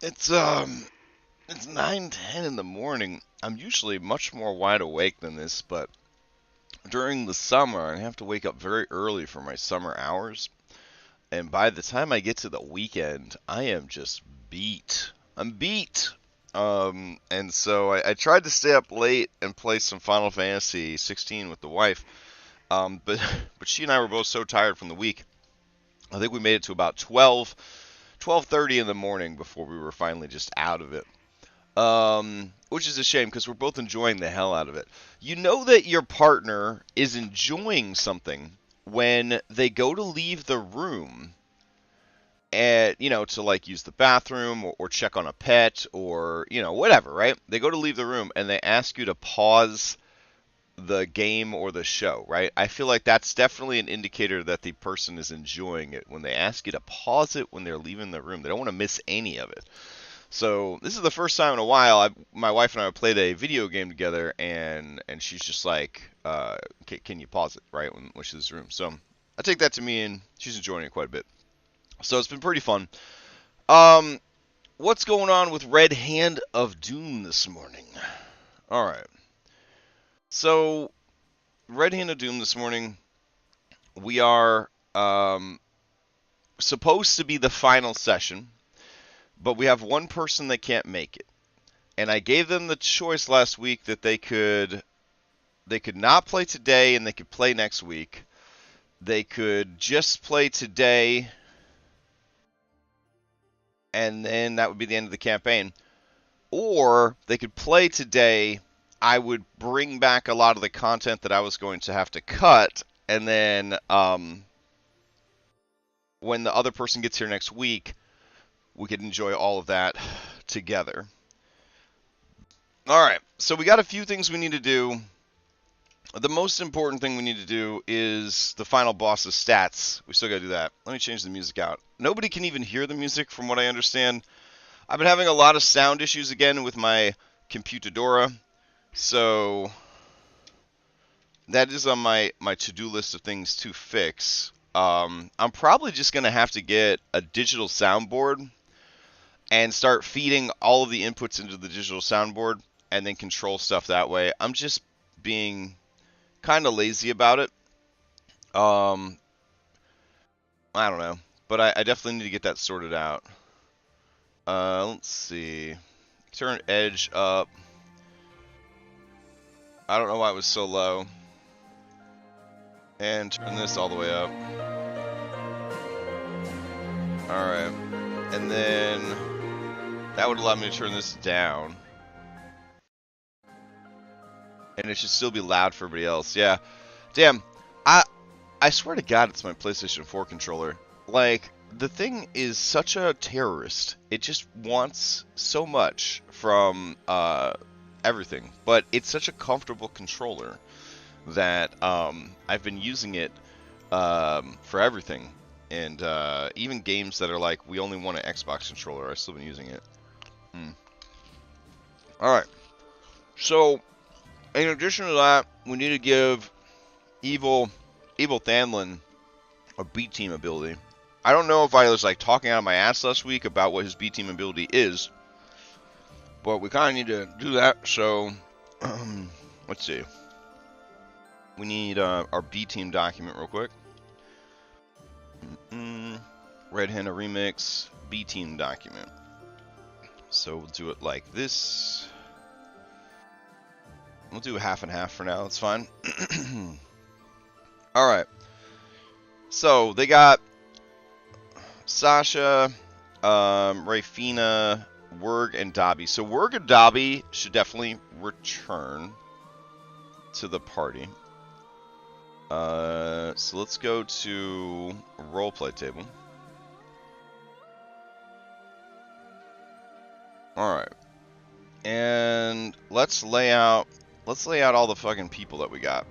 It's 9:10 in the morning. I'm usually much more wide awake than this, but during the summer, I have to wake up very early for my summer hours. And by the time I get to the weekend, I am just beat. I'm beat. And so I tried to stay up late and play some Final Fantasy 16 with the wife. But but she and I were both so tired from the week. I think we made it to about 12:30 in the morning before we were finally just out of it. Which is a shame because we're both enjoying the hell out of it. You know that your partner is enjoying something when they go to leave the room and to like use the bathroom or check on a pet or whatever, right? They go to leave the room and they ask you to pause the game or the show, right? I feel like that's definitely an indicator that the person is enjoying it when they ask you to pause it when they're leaving the room. They don't want to miss any of it. So this is the first time in a while my wife and I played a video game together, and she's just like, can you pause it, right, when she's in this room? So I take that to mean she's enjoying it quite a bit. So it's been pretty fun. Um, what's going on with Red Hand of Doom this morning? All right. So Red Hand of Doom this morning, we are supposed to be the final session, but we have one person that can't make it. And I gave them the choice last week that they could not play today and they could play next week. They could just play today and then that would be the end of the campaign. Or they could play today. I would bring back a lot of the content that I was going to have to cut, and then when the other person gets here next week, we could enjoy all of that together. All right, so we got a few things we need to do. The most important thing we need to do is the final boss's stats. We still got to do that. Let me change the music out. Nobody can even hear the music from what I understand. I've been having a lot of sound issues again with my Computadora. So that is on my to-do list of things to fix. I'm probably just going to have to get a digital soundboard and start feeding all of the inputs into the digital soundboard and then control stuff that way. I'm just being kind of lazy about it. I don't know, but I definitely need to get that sorted out. Let's see. Turn edge up. I don't know why it was so low. And turn this all the way up. Alright. And then that would allow me to turn this down. And it should still be loud for everybody else. Yeah. Damn. I swear to God it's my PlayStation 4 controller. Like, the thing is such a terrorist. It just wants so much from everything. But it's such a comfortable controller that I've been using it for everything. And even games that are like, we only want an Xbox controller, I've still been using it. Alright. So, in addition to that, we need to give Evil Thandlin a B-team ability. I don't know if I was like talking out of my ass last week about what his B-team ability is, but we kind of need to do that. So let's see. We need our B-team document real quick. Red Henna Remix B-team document. So we'll do it like this. We'll do half and half for now. That's fine. All right. So they got Sasha, Rafina, Werg, and Dobby. So Werg and Dobby should definitely return to the party. So let's go to roleplay table. All right, and let's lay out all the fucking people that we got.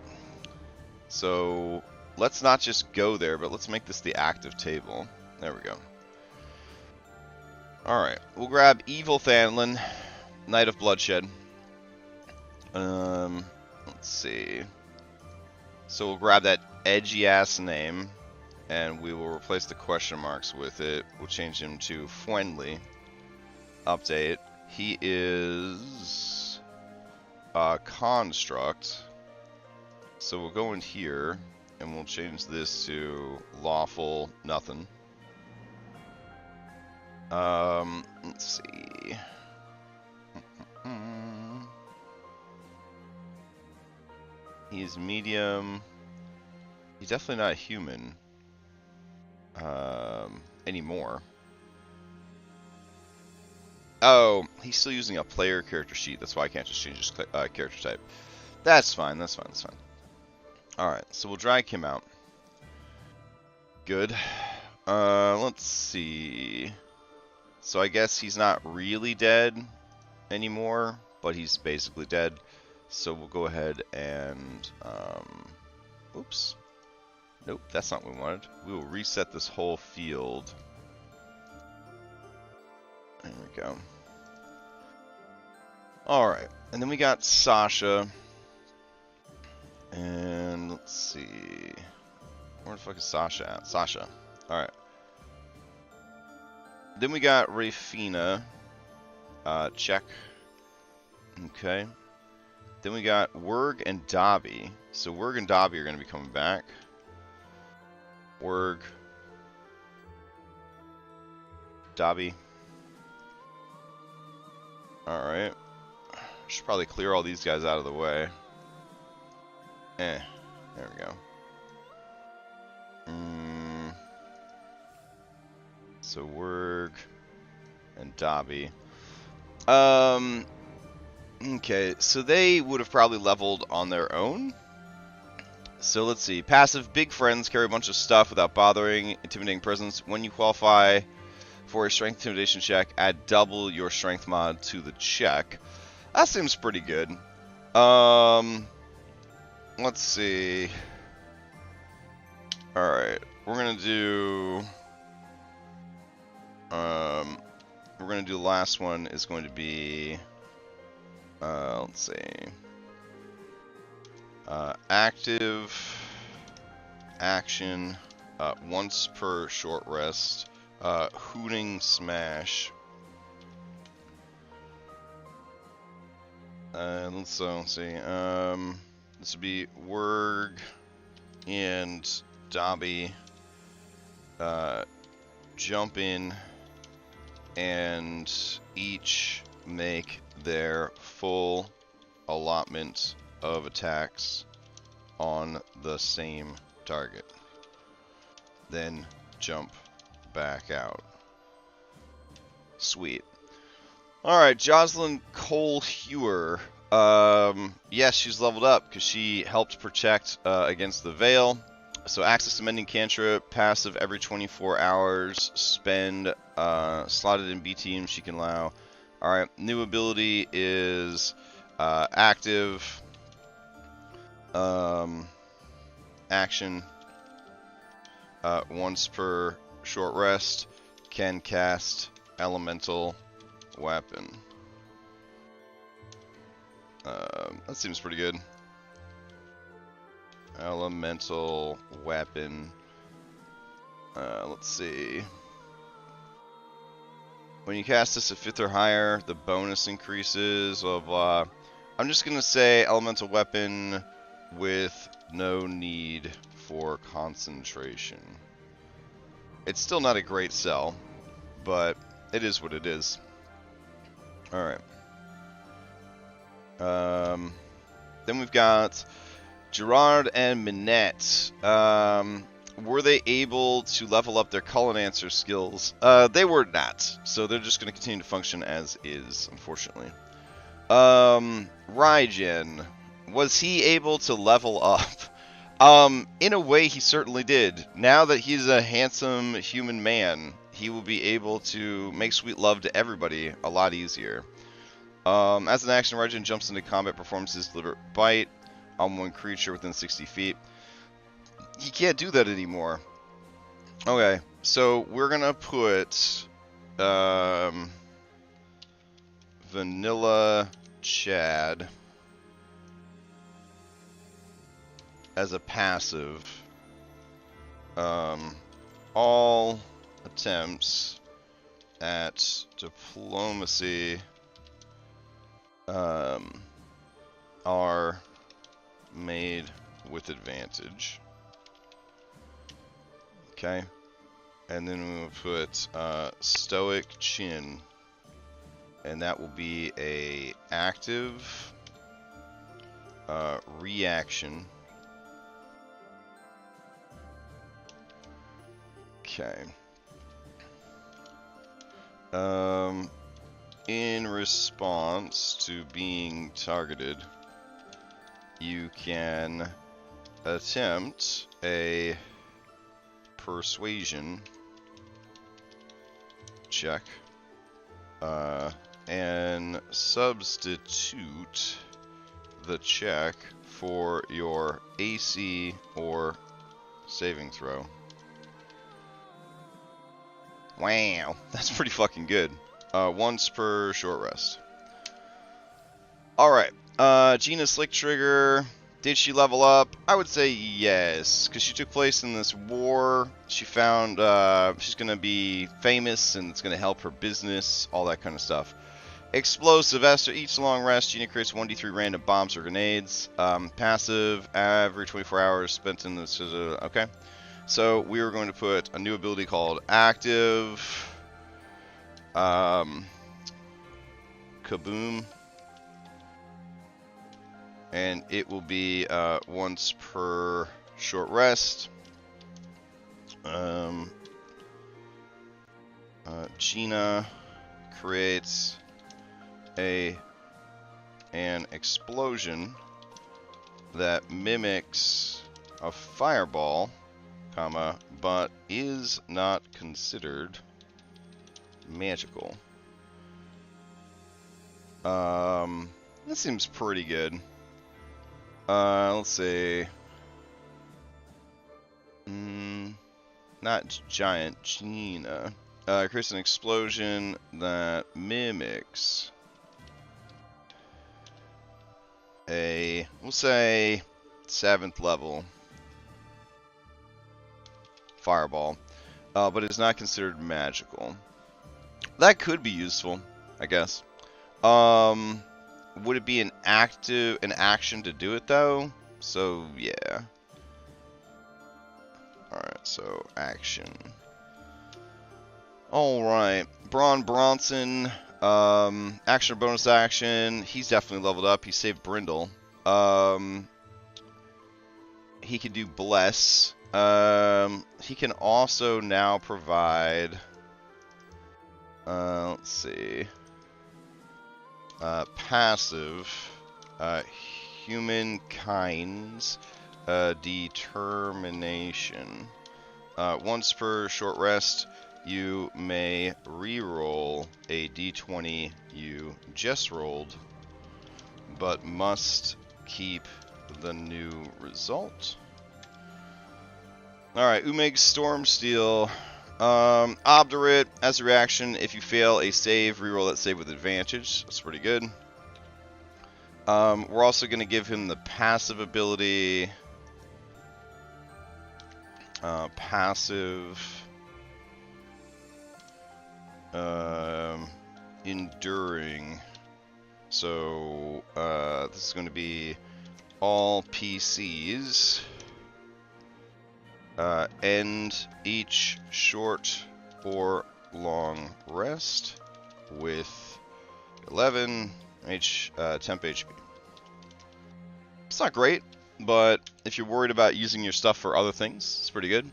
So let's not just go there, but let's make this the active table. There we go. Alright, we'll grab Evil Thandlin, Knight of Bloodshed. Let's see. So we'll grab that edgy ass name, and we will replace the question marks with it. We'll change him to Friendly. update. He is a construct. So we'll go in here and we'll change this to lawful nothing. Let's see. He's medium. He's definitely not human anymore. Oh, he's still using a player character sheet. That's why I can't just change his character type. That's fine. That's fine. That's fine. All right, so we'll drag him out. Good. Let's see. So I guess he's not really dead anymore, but he's basically dead. So we'll go ahead and, oops. Nope, that's not what we wanted. We will reset this whole field. There we go. Alright, and then we got Sasha. And let's see. Where the fuck is Sasha at? Sasha. Alright. Then we got Rafina. Check. Okay. Then we got Werg and Dobby. So Werg and Dobby are going to be coming back. Werg. Dobby. Alright. Should probably clear all these guys out of the way. There we go. So Werg and Dobby. Okay, so they would have probably leveled on their own. So let's see. Passive, big friends, carry a bunch of stuff without bothering, intimidating presence. When you qualify for a strength intimidation check, add double your strength mod to the check. That seems pretty good. Let's see. Alright, we're gonna do the last one is going to be let's see. Active action once per short rest. Hooting smash. Let's see. This would be Werg and Dobby jump in and each make their full allotment of attacks on the same target. Then jump back out. Sweet. Alright, Jocelyn Cole Hewer. Yes, she's leveled up because she helped protect against the Veil. So access to Mending Cantrip, passive every 24 hours, spend, slotted in B team she can allow. Alright, new ability is active, action, once per short rest, can cast elemental weapon. That seems pretty good. Elemental weapon. Let's see. When you cast this at 5th or higher, the bonus increases, blah, blah. I'm just going to say elemental weapon with no need for concentration. It's still not a great sell, but it is what it is. Alright. Then we've got Gerard and Minette. Were they able to level up their Cullinancer skills? They were not. So they're just going to continue to function as is, unfortunately. Raijin. Was he able to level up? In a way, he certainly did. Now that he's a handsome human man, he will be able to make sweet love to everybody a lot easier. As an action, Raijin jumps into combat, performs his deliberate bite on one creature within 60 feet. He can't do that anymore. Okay, so we're gonna put Vanilla Chad as a passive. All attempts at diplomacy are made with advantage. Okay. And then we will put stoic chin, and that will be a active reaction. Okay. In response to being targeted, you can attempt a persuasion check and substitute the check for your AC or saving throw. Wow, that's pretty fucking good. Once per short rest. Alright, Gina Slick Trigger, did she level up? I would say yes, because she took place in this war. She found she's going to be famous, and it's going to help her business, all that kind of stuff. Explosive, after each long rest, Gina creates 1d3 random bombs or grenades. Passive, every 24 hours spent in this. Okay. So we are going to put a new ability called Active. Kaboom. And it will be once per short rest. Gina creates an explosion that mimics a fireball, comma, but is not considered magical. This seems pretty good. Let's see. Not giant, Gina. Creates an explosion that mimics a, we'll say, 7th level fireball, but is not considered magical. That could be useful, I guess. Would it be an action to do it though? So yeah. Alright, so action. Alright. Braun Bronson, action or bonus action. He's definitely leveled up. He saved Brindle. He can do Bless. He can also now provide, let's see, passive, humankind's determination. Once per short rest, you may re-roll a d20 you just rolled, but must keep the new result. Alright, Umeg Stormsteel. Obdurate, as a reaction, if you fail a save, reroll that save with advantage. That's pretty good. We're also going to give him the passive ability. Passive. Enduring. So, this is going to be all PCs. End each short or long rest with 11 temp HP. It's not great, but if you're worried about using your stuff for other things, it's pretty good.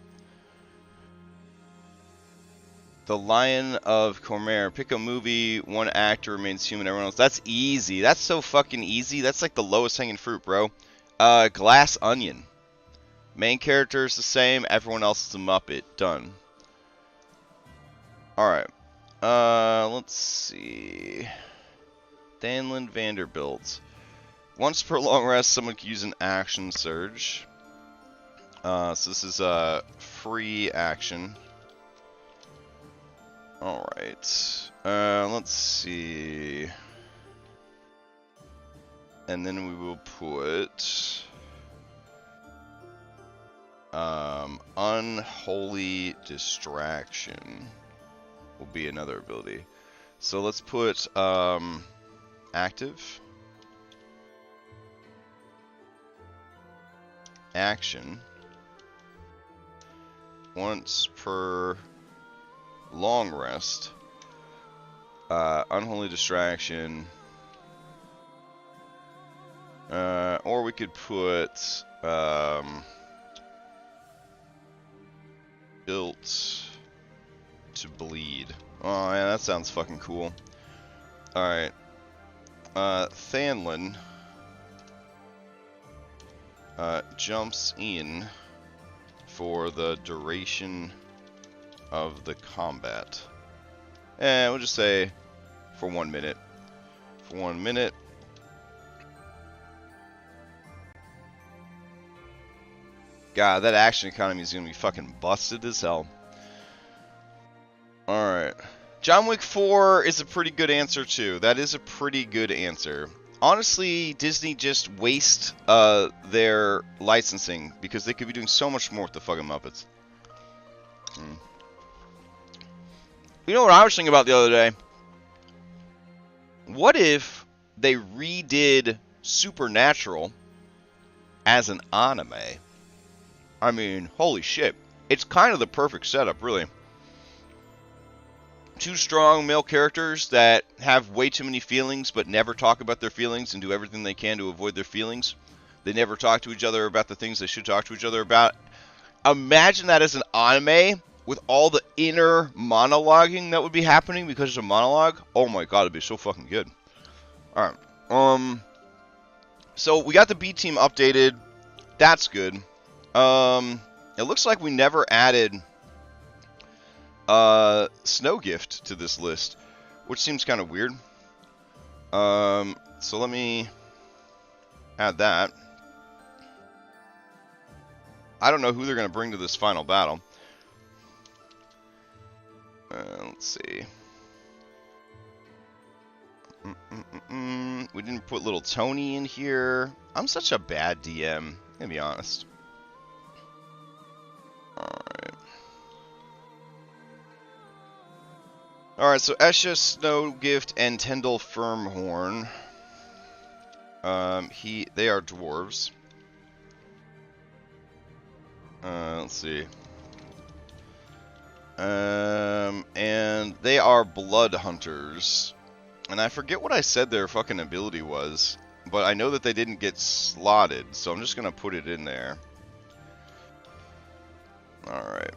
The Lion of Cormair. Pick a movie, one actor remains human, everyone else. That's easy. That's so fucking easy. That's like the lowest hanging fruit, bro. Glass Onion. Main character is the same, everyone else is a Muppet. Done. Alright. Let's see. Danlin Vanderbilt. Once per long rest, someone can use an action surge. So this is a free action. Alright. Let's see. And then we will put Unholy Distraction. will be another ability. So let's put active, action, once per long rest, unholy distraction, or we could put built to bleed. Oh yeah, that sounds fucking cool. Alright. Thanlin jumps in for the duration of the combat. And we'll just say for 1 minute. For 1 minute. God, that action economy is gonna be fucking busted as hell. Alright. John Wick 4 is a pretty good answer too. That is a pretty good answer. Honestly, Disney just waste their licensing because they could be doing so much more with the fucking Muppets. You know what I was thinking about the other day? What if they redid Supernatural as an anime? I mean, holy shit. It's kind of the perfect setup, really. Two strong male characters that have way too many feelings but never talk about their feelings and do everything they can to avoid their feelings. They never talk to each other about the things they should talk to each other about. Imagine that as an anime with all the inner monologuing that would be happening because it's a monologue. Oh my god, it'd be so fucking good. Alright. So we got the B team updated. That's good. It looks like we never added Snow Gift to this list, which seems kind of weird. So let me add that. I don't know who they're going to bring to this final battle. Let's see. We didn't put little Tony in here. I'm such a bad DM, I'm gonna be honest. Alright. Alright, so Esha, Snow Gift, and Tyndall Firmhorn. They are dwarves. Let's see. And they are blood hunters. And I forget what I said their fucking ability was, but I know that they didn't get slotted, so I'm just gonna put it in there. Alright.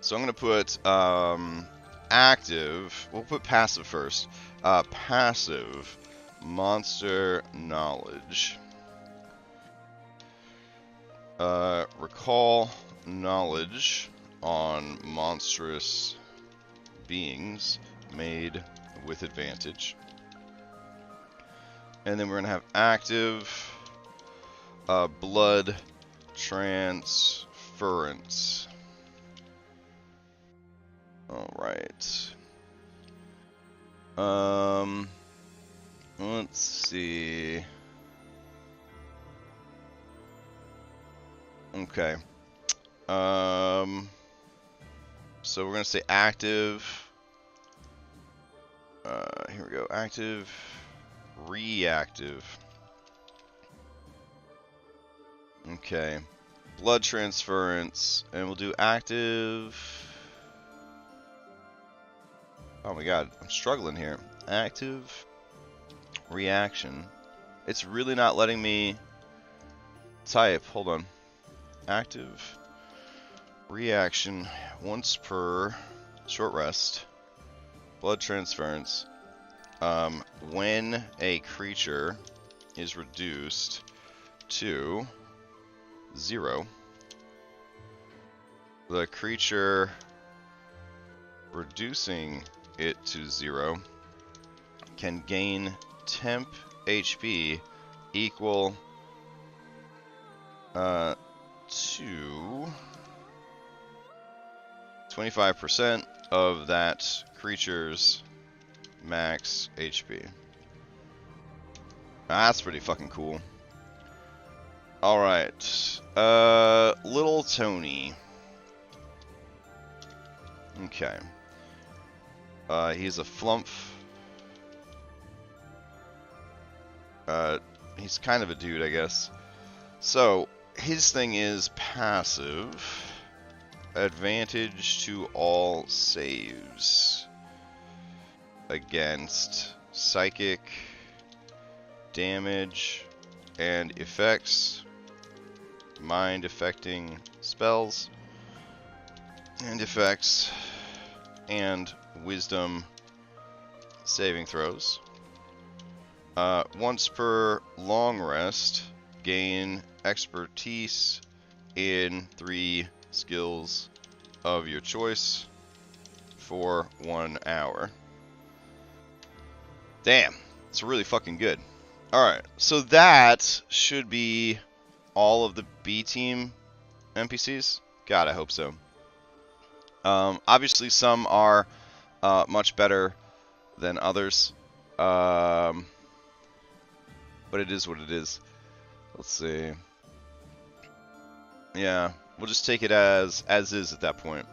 So I'm gonna put active. We'll put passive first. Passive monster knowledge. Recall knowledge on monstrous beings made with advantage. And then we're gonna have active blood transference. Alright. Let's see. Okay. So we're gonna say active. Here we go. Active, reactive. Okay. Blood transference, and we'll do active. Oh my god, I'm struggling here. Active, reaction. It's really not letting me type. Hold on. Active, reaction, once per short rest. Blood transference. When a creature is reduced to 0, the creature reducing it to 0 can gain temp HP equal to 25% of that creature's max HP. That's pretty fucking cool. Alright. Little Tony. Okay. He's a flump. He's kind of a dude, I guess. So, his thing is passive. Advantage to all saves. Against psychic, damage, and effects. Mind affecting spells. And effects. And wisdom saving throws. Once per long rest, gain expertise in 3 skills of your choice for 1 hour. Damn, it's really fucking good. Alright, so that should be all of the B team NPCs. God, I hope so. Obviously, some are much better than others. But it is what it is. Let's see. Yeah, we'll just take it as is at that point.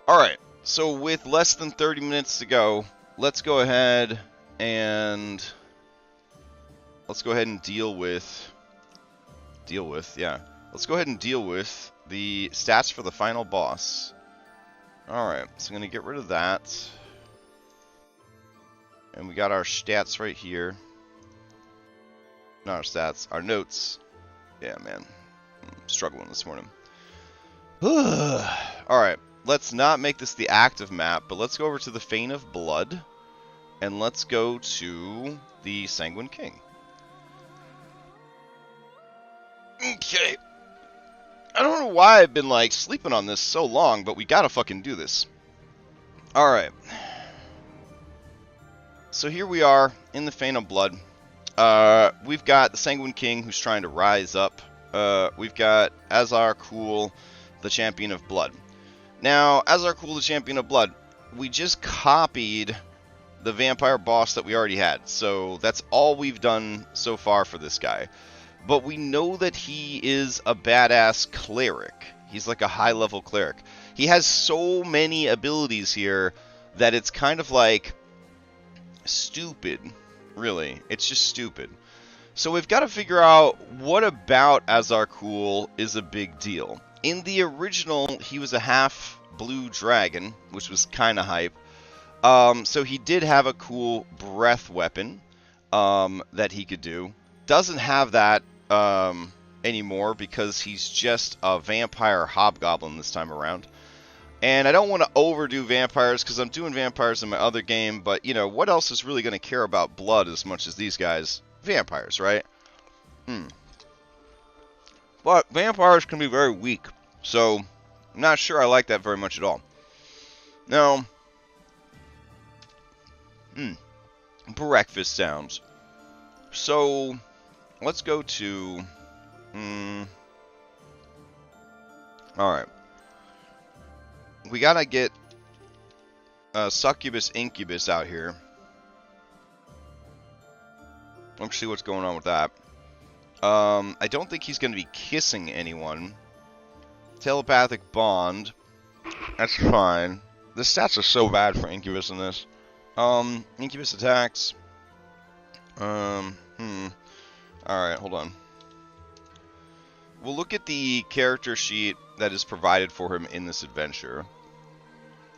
Alright, so with less than 30 minutes to go, let's go ahead and deal with let's go ahead and deal with the stats for the final boss. Alright, so I'm gonna get rid of that. And we got our stats right here. Not our stats, our notes. Yeah, man. I'm struggling this morning. Alright, let's not make this the active map, but let's go over to the Fane of Blood. And let's go to the Sanguine King. Okay. I don't know why I've been, like, sleeping on this so long, but we gotta fucking do this. Alright. So here we are in the Fane of Blood. We've got the Sanguine King who's trying to rise up. We've got Azar Cool, the Champion of Blood. Now, Azar Cool, the Champion of Blood, we just copied the vampire boss that we already had. So that's all we've done so far for this guy. But we know that he is a badass cleric. He's like a high-level cleric. He has so many abilities here that it's kind of like stupid, really. It's just stupid. So we've got to figure out what about Azar Cool is a big deal. In the original, he was a half blue dragon, which was kind of hype. So he did have a cool breath weapon that he could do. Doesn't have that anymore because he's just a vampire hobgoblin this time around. And I don't want to overdo vampires because I'm doing vampires in my other game, but, you know, what else is really going to care about blood as much as these guys? Vampires, right? But vampires can be very weak, so I'm not sure I like that very much at all. Now, breakfast sounds. So, let's go to... Alright. We gotta get Succubus Incubus out here. Let's see what's going on with that. I don't think he's gonna be kissing anyone. Telepathic Bond. That's fine. The stats are so bad for Incubus in this. Incubus attacks. Alright, hold on. We'll look at the character sheet that is provided for him in this adventure.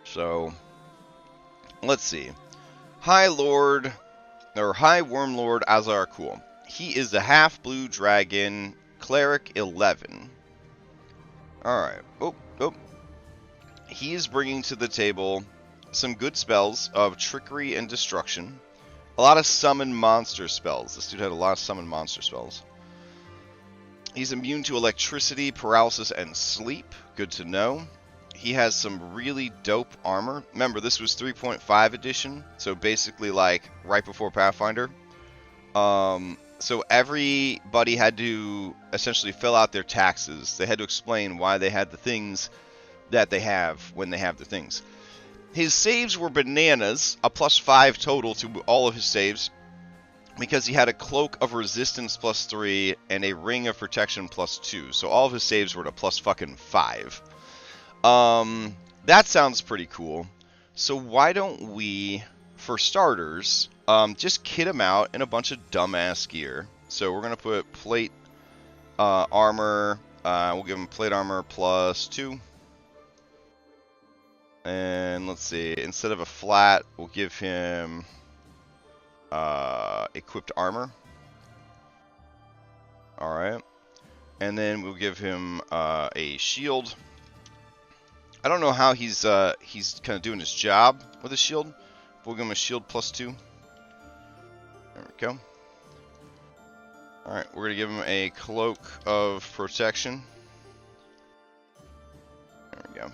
So, let's see. High Lord, or High Wormlord Azar Cool. He is a half-blue dragon, Cleric 11. Alright. He is bringing to the table some good spells of Trickery and Destruction. A lot of summon monster spells. This dude had a lot of summon monster spells. He's immune to electricity, paralysis, and sleep. Good to know. He has some really dope armor. Remember, this was 3.5 edition, so basically like right before Pathfinder. So everybody had to essentially fill out their taxes. They had to explain why they had the things that they have when they have the things. His saves were bananas, a +5 total to all of his saves, because he had a Cloak of Resistance +3 and a Ring of Protection +2. So all of his saves were at a +5. That sounds pretty cool. So why don't we, for starters, just kit him out in a bunch of dumbass gear. So we're gonna put plate armor. We'll give him plate armor +2. And let's see, instead of a flat, we'll give him equipped armor. Alright. And then we'll give him a shield. I don't know how he's kind of doing his job with a shield. We'll give him a shield +2. There we go. Alright, we're going to give him a cloak of protection. There we go.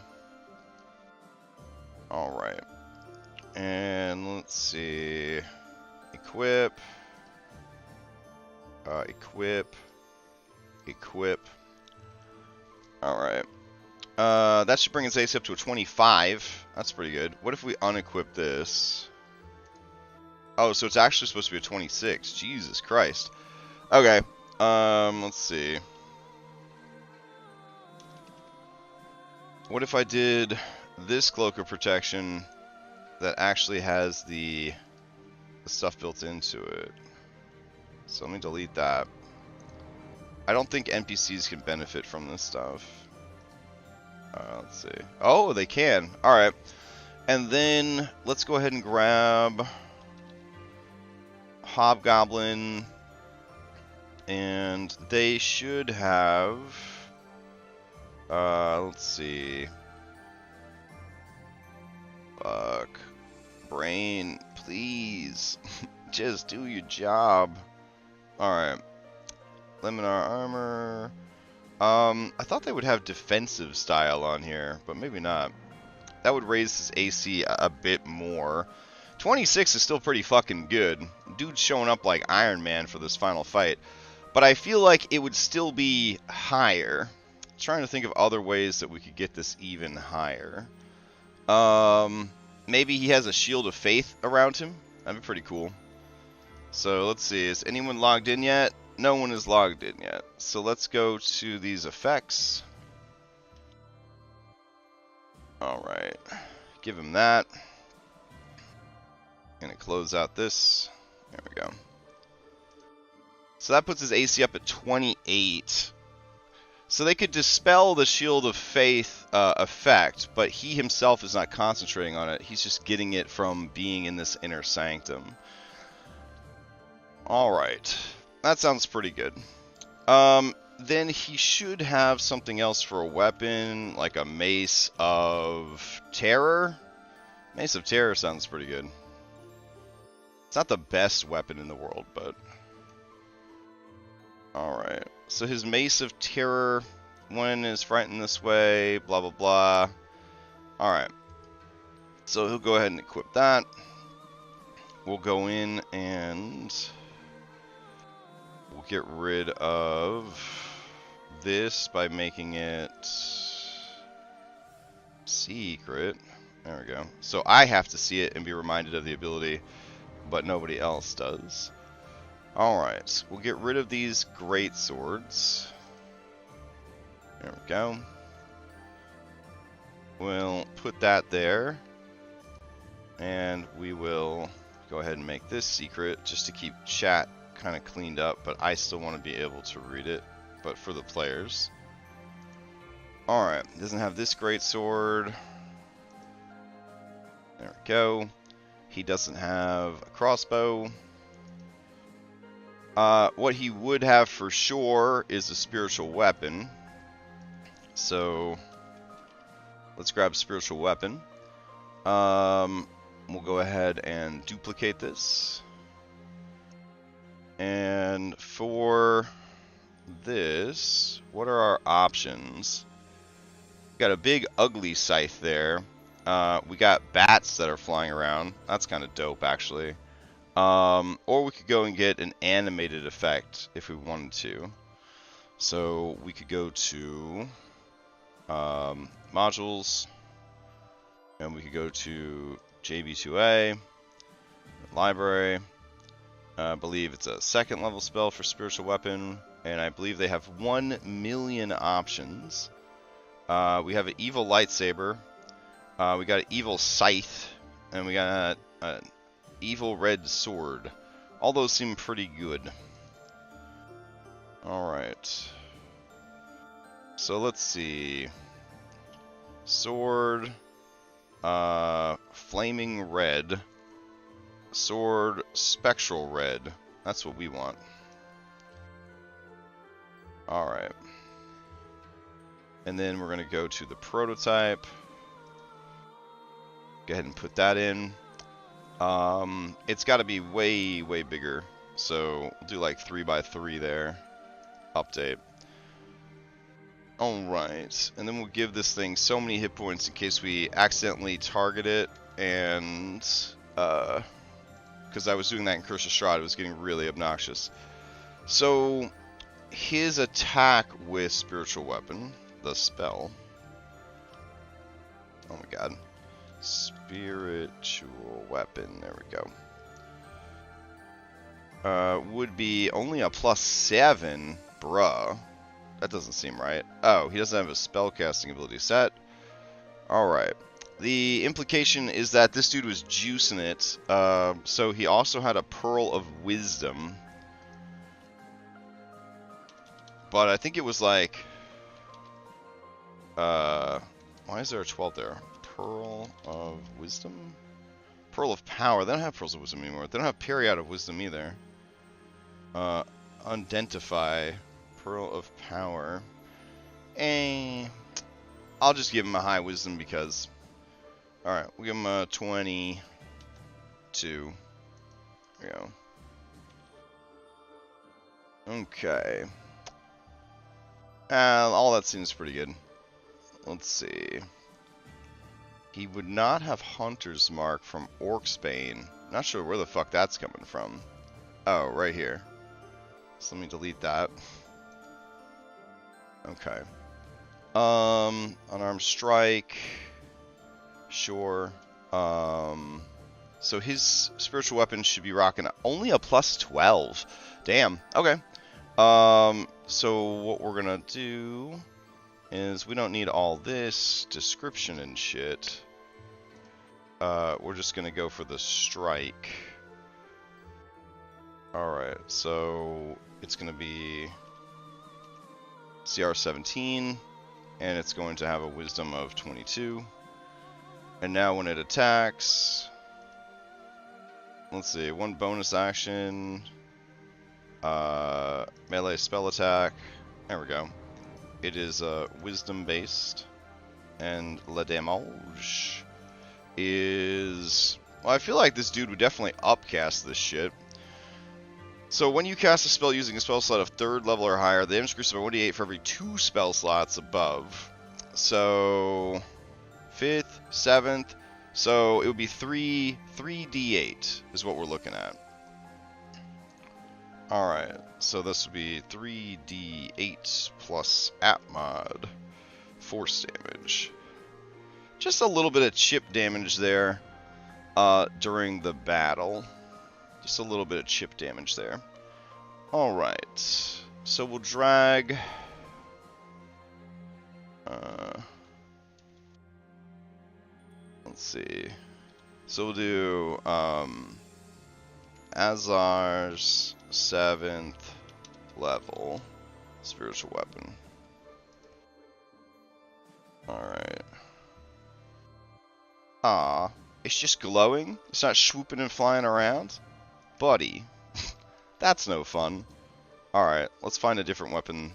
Alright. And let's see. Equip. Equip. Alright. That should bring his AC up to a 25. That's pretty good. What if we unequip this? Oh, so it's actually supposed to be a 26. Jesus Christ. Okay. Let's see. What if I did this cloak of protection that actually has the stuff built into it? So let me delete that. I don't think NPCs can benefit from this stuff. Let's see. Oh, they can. Alright. And then let's go ahead and grab Hobgoblin. And they should have... let's see. Fuck. Brain, please. Just do your job. Alright. Liminar armor. I thought they would have defensive style on here, but maybe not. That would raise his AC a bit more. 26 is still pretty fucking good. Dude's showing up like Iron Man for this final fight. But I feel like it would still be higher. I'm trying to think of other ways that we could get this even higher. Maybe he has a shield of faith around him. That'd be pretty cool. So let's see. Is anyone logged in yet? No one is logged in yet. So let's go to these effects. Alright. Give him that. Gonna close out this. There we go. So that puts his AC up at 28. So they could dispel the Shield of Faith effect, but he himself is not concentrating on it. He's just getting it from being in this inner sanctum. Alright. That sounds pretty good. Then he should have something else for a weapon, like a Mace of Terror. Mace of Terror sounds pretty good. It's not the best weapon in the world, but... Alright. So his Mace of Terror, when is frightened this way, blah blah blah. Alright. So he'll go ahead and equip that. We'll go in and... we'll get rid of this by making it secret. There we go. So I have to see it and be reminded of the ability, but nobody else does. Alright, we'll get rid of these great swords. There we go. We'll put that there. And we will go ahead and make this secret just to keep chat kind of cleaned up, but I still want to be able to read it, but for the players. Alright, doesn't have this great sword. There we go. He doesn't have a crossbow. What he would have for sure is a spiritual weapon. So let's grab spiritual weapon. We'll go ahead and duplicate this. And for this, what are our options? We got a big ugly scythe there. We got bats that are flying around. That's kind of dope, actually. Or we could go and get an animated effect if we wanted to. So we could go to modules, and we could go to JB2A, library. I believe it's a second level spell for spiritual weapon, and I believe they have 1 million options. We have an evil lightsaber, We got an evil scythe, and we got an evil red sword. All those seem pretty good. Alright. So let's see. Sword, flaming red. Sword, spectral red. That's what we want. Alright. And then we're going to go to the prototype. Go ahead and put that in. It's got to be way, way bigger. So we'll do like 3x3 there. Update. Alright. And then we'll give this thing so many hit points in case we accidentally target it. And, because I was doing that in Curse of Strahd, it was getting really obnoxious. So, his attack with Spiritual Weapon, the spell. Oh my god. Spiritual Weapon, there we go. Would be only a +7, bruh. That doesn't seem right. Oh, he doesn't have a spellcasting ability set. Alright. The implication is that this dude was juicing it. So he also had a Pearl of Wisdom. But I think it was like... why is there a 12 there? Pearl of Wisdom? Pearl of Power. They don't have Pearls of Wisdom anymore. They don't have Period of Wisdom either. Undentify. Pearl of Power. I'll just give him a high Wisdom because... Alright, we'll give him a 22. There we go. Okay. All that seems pretty good. Let's see. He would not have Hunter's Mark from Orcsbane. Not sure where the fuck that's coming from. Oh, right here. So let me delete that. Okay. Unarmed Strike. Sure. So his spiritual weapon should be rocking only a +12. Damn. Okay. So what we're gonna do is we don't need all this description and shit. We're just gonna go for the strike. Alright, so it's gonna be CR 17, and it's going to have a wisdom of 22. And now when it attacks, let's see, one bonus action, melee spell attack, there we go. It is wisdom based, and le damage is, well, I feel like this dude would definitely upcast this shit. So when you cast a spell using a spell slot of 3rd level or higher, the damage increases by 1d8 for every 2 spell slots above. So 5th, 7th, so it would be 3d8 is what we're looking at. Alright, so this would be 3d8 plus Atmod, force damage. Just a little bit of chip damage there during the battle. Just a little bit of chip damage there. Alright, so we'll drag... let's see. So we'll do Azar's 7th level spiritual weapon. Alright. Ah, it's just glowing? It's not swooping and flying around? Buddy. That's no fun. Alright, let's find a different weapon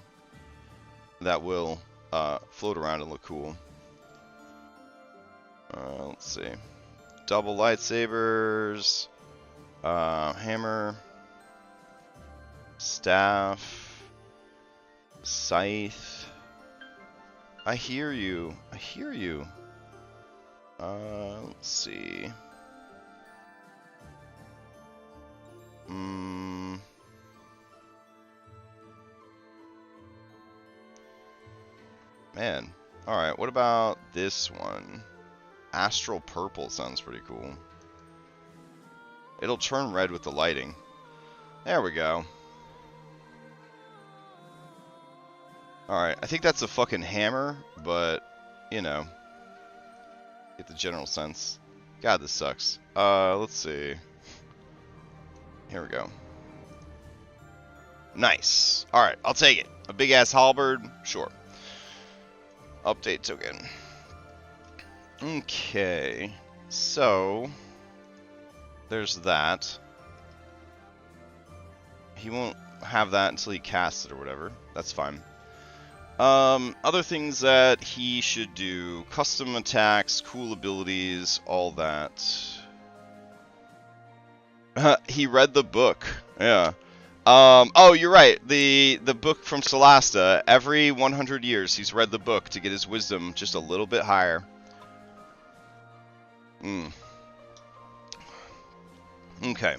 that will float around and look cool. Let's see. Double lightsabers. Hammer. Staff. Scythe. I hear you. I hear you. Let's see. Man. Alright, what about this one? Astral Purple sounds pretty cool. It'll turn red with the lighting. There we go. Alright, I think that's a fucking hammer, but, you know. get the general sense. God, this sucks. Let's see. Here we go. Nice. Alright, I'll take it. A big-ass halberd? Sure. Update token. Okay. So, there's that. He won't have that until he casts it or whatever. That's fine. Other things that he should do. Custom attacks, cool abilities, all that. He read the book. Yeah. Oh, you're right. The book from Solasta. Every 100 years, he's read the book to get his wisdom just a little bit higher. Okay.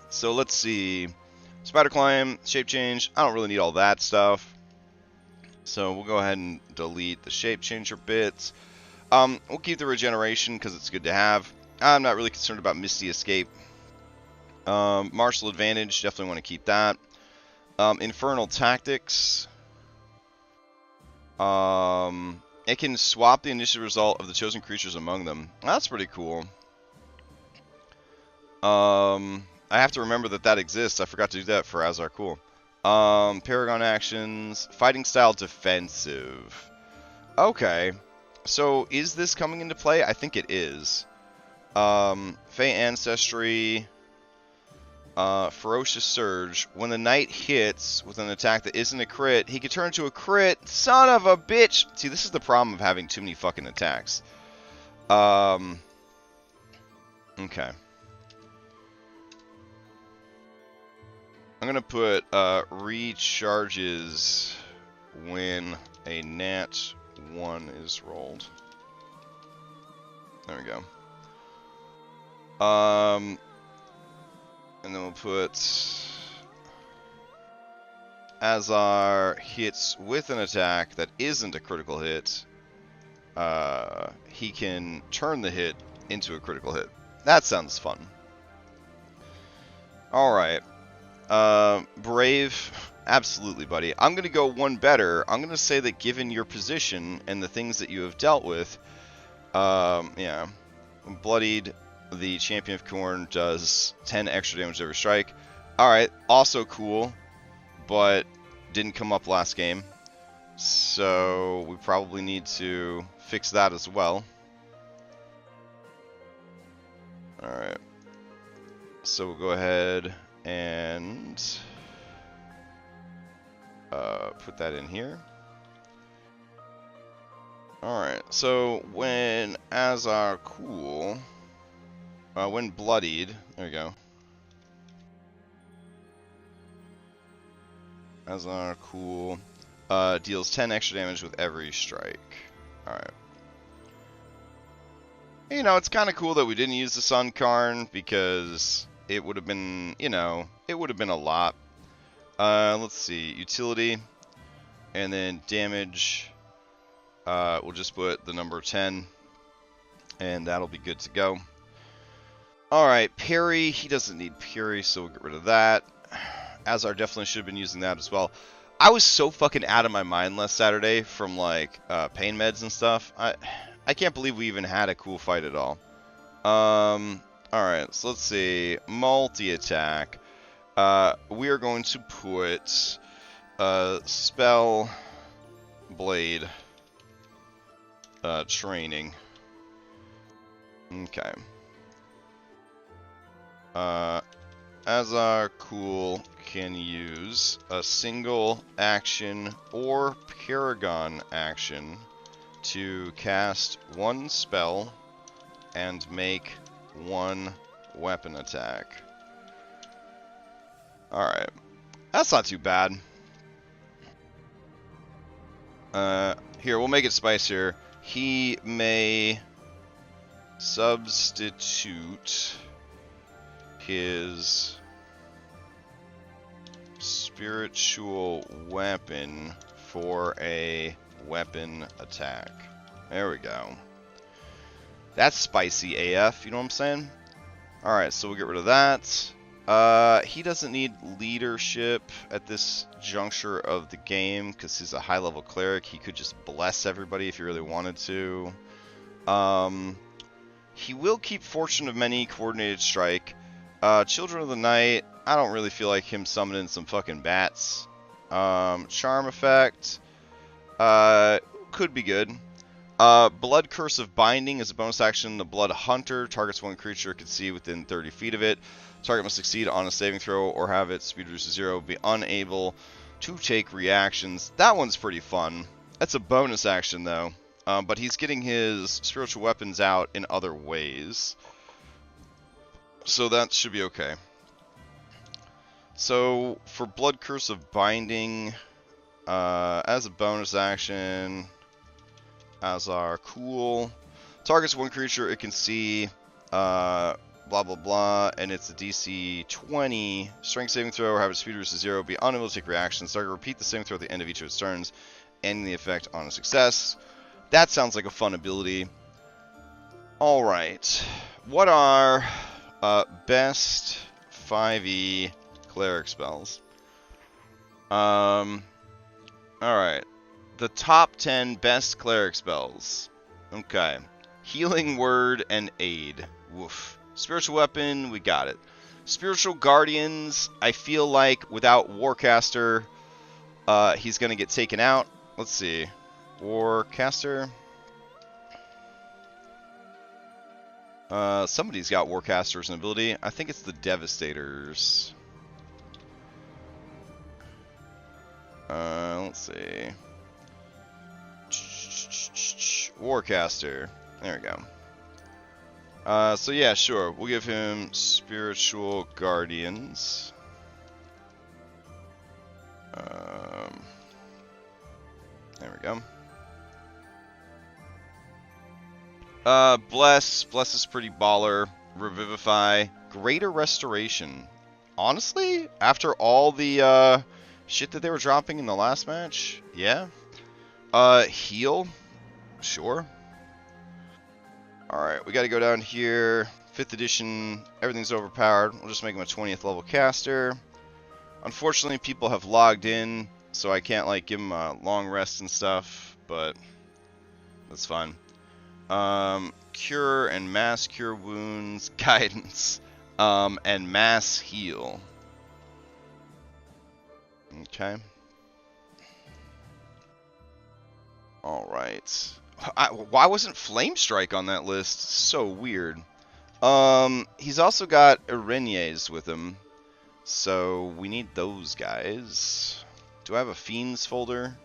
So let's see. Spider climb, shape change. I don't really need all that stuff. So we'll go ahead and delete the shape changer bits. We'll keep the regeneration because it's good to have. I'm not really concerned about Misty Escape. Martial advantage, definitely want to keep that. Infernal tactics. It can swap the initial result of the chosen creatures among them. That's pretty cool. I have to remember that exists. I forgot to do that for Azar. Cool. Paragon actions. Fighting style defensive. Okay. So, is this coming into play? I think it is. Fey Ancestry. Ferocious Surge. When the knight hits with an attack that isn't a crit, he can turn into a crit. Son of a bitch! See, this is the problem of having too many fucking attacks. Okay. I'm gonna put recharges when a nat 1 is rolled. There we go. And then we'll put Azar hits with an attack that isn't a critical hit. He can turn the hit into a critical hit. That sounds fun. Alright. Brave. Absolutely, buddy. I'm going to go one better. I'm going to say that given your position and the things that you have dealt with, yeah. Bloodied, the Champion of Khorne does 10 extra damage to every strike. Alright, also cool, but didn't come up last game. So we probably need to fix that as well. Alright. So we'll go ahead and put that in here. Alright, so when Azar cool, when bloodied, there we go. Azar cool, deals 10 extra damage with every strike. Alright. You know, it's kind of cool that we didn't use the Sun Karn because it would have been, you know, it would have been a lot. Let's see, utility, and then damage. We'll just put the number 10, and that'll be good to go. Alright, parry. He doesn't need parry, so we'll get rid of that. Azar definitely should have been using that as well. I was so fucking out of my mind last Saturday from, like, pain meds and stuff. I can't believe we even had a cool fight at all. Alright, so let's see. Multi-attack. We are going to put Spell Blade training. Okay. Azar cool can use a single action or Paragon action to cast one spell and make one weapon attack. Alright. That's not too bad. Here, we'll make it spicier. He may substitute his spiritual weapon for a weapon attack. There we go. That's spicy AF, you know what I'm saying? Alright, so we'll get rid of that. He doesn't need leadership at this juncture of the game because he's a high-level cleric. He could just bless everybody if he really wanted to. He will keep Fortune of Many, Coordinated Strike. Children of the Night, I don't really feel like him summoning some fucking bats. Charm Effect, could be good. Blood Curse of Binding is a bonus action. The Blood Hunter targets one creature it can see within 30 feet of it. Target must succeed on a saving throw or have its speed reduced to 0. Be unable to take reactions. That one's pretty fun. That's a bonus action, though. But he's getting his spiritual weapons out in other ways. So that should be okay. So, for Blood Curse of Binding, as a bonus action, Azar, cool. Targets one creature it can see, blah blah blah, and it's a DC 20. Strength saving throw or have its speed reduced to 0. Be unable to take reactions. Target repeat the saving throw at the end of each of its turns, ending the effect on a success. That sounds like a fun ability. Alright. What are best 5e cleric spells? Alright. The top 10 best cleric spells. Okay. Healing Word and Aid. Woof. Spiritual Weapon, we got it. Spiritual Guardians, I feel like without Warcaster, he's going to get taken out. Let's see. Warcaster. Somebody's got Warcaster as an ability. I think it's the Devastators. Let's see. Warcaster. There we go. So yeah, sure. We'll give him Spiritual Guardians. There we go. Bless. Bless is pretty baller. Revivify. Greater Restoration. Honestly, after all the shit that they were dropping in the last match, yeah. Heal. Sure. Alright, we gotta go down here. 5th edition. Everything's overpowered. We'll just make him a 20th level caster. Unfortunately, people have logged in, so I can't, like, give him a long rest and stuff, but that's fine. Cure and mass cure wounds, guidance, and mass heal. Okay. Alright. Why wasn't Flame Strike on that list? So weird. He's also got Irenaeus with him, so we need those guys. Do I have a Fiends folder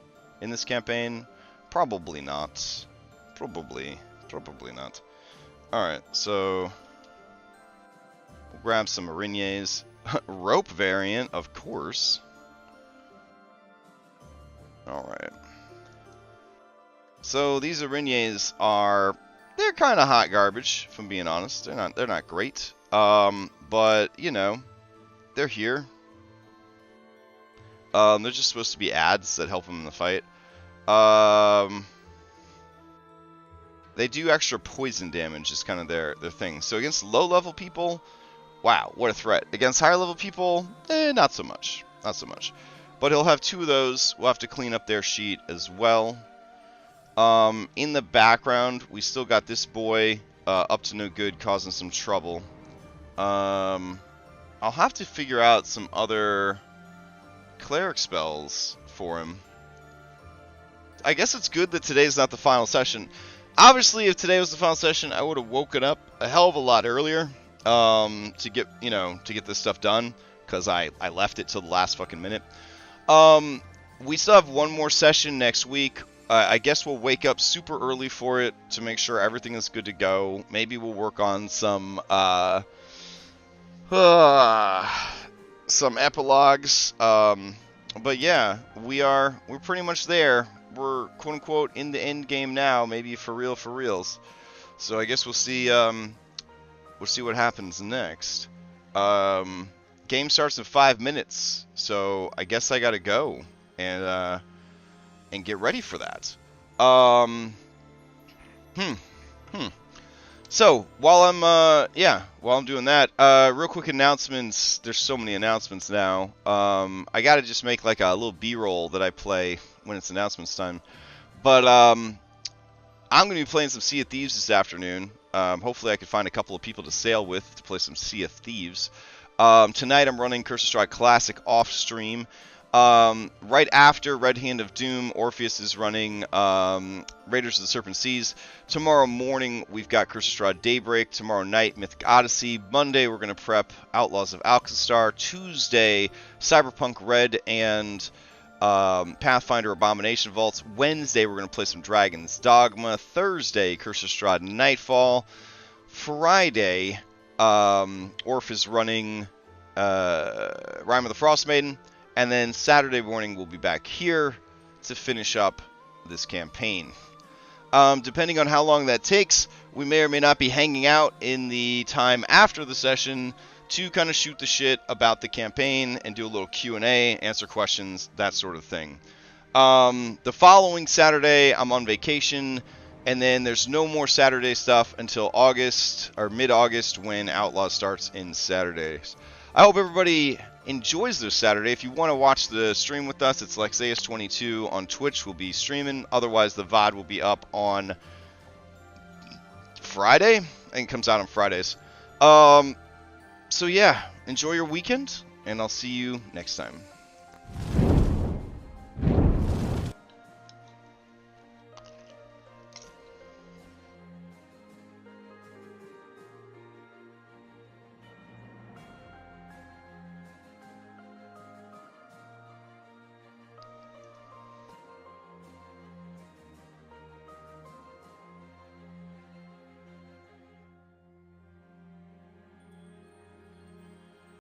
in this campaign? Probably not. Probably not. Alright, so we'll grab some Irenaeus. Rope variant, of course. Alright. So these Irenaeus they're kind of hot garbage, if I'm being honest. They're not great. But, you know, they're here. They're just supposed to be ads that help them in the fight. They do extra poison damage, is kind of their thing. So against low-level people, wow, what a threat. Against higher-level people, not so much. Not so much. But he'll have 2 of those. We'll have to clean up their sheet as well. In the background, we still got this boy up to no good, causing some trouble. I'll have to figure out some other cleric spells for him. I guess it's good that today's not the final session. Obviously, if today was the final session, I would have woken up a hell of a lot earlier to get this stuff done, because I left it till the last fucking minute. We still have one more session next week. I guess we'll wake up super early for it to make sure everything is good to go. Maybe we'll work on some epilogues. But yeah, we're pretty much there. We're quote unquote in the end game now, maybe for reals. So I guess we'll see what happens next. Game starts in 5 minutes, so I guess I gotta go and get ready for that. So while I'm doing that, real quick announcements. There's so many announcements now. I gotta just make like a little B-roll that I play when it's announcements time. But I'm going to be playing some Sea of Thieves this afternoon. Hopefully I can find a couple of people to sail with to play some Sea of Thieves. Tonight I'm running Curse of Strahd Classic off stream. Right after Red Hand of Doom, Orpheus is running Raiders of the Serpent Seas. Tomorrow morning we've got Curse of Strahd Daybreak. Tomorrow night Mythic Odyssey. Monday we're going to prep Outlaws of Alcazar. Tuesday Cyberpunk Red and Pathfinder Abomination Vaults. Wednesday we're going to play some Dragon's Dogma. Thursday Curse of Strahd Nightfall. Friday Orph is running Rime of the Frost Maiden. And then Saturday morning we'll be back here to finish up this campaign. Depending on how long that takes, we may or may not be hanging out in the time after the session to kind of shoot the shit about the campaign and do a little Q&A, answer questions, that sort of thing. The following Saturday I'm on vacation, and then there's no more Saturday stuff until August, or mid-August, when Outlaw starts in Saturdays. I hope everybody enjoys their Saturday. If you want to watch the stream with us, it's Lexaeus22 on Twitch. We'll be streaming. Otherwise, the VOD will be up on Friday. I think it comes out on Fridays. So yeah, enjoy your weekend, and I'll see you next time.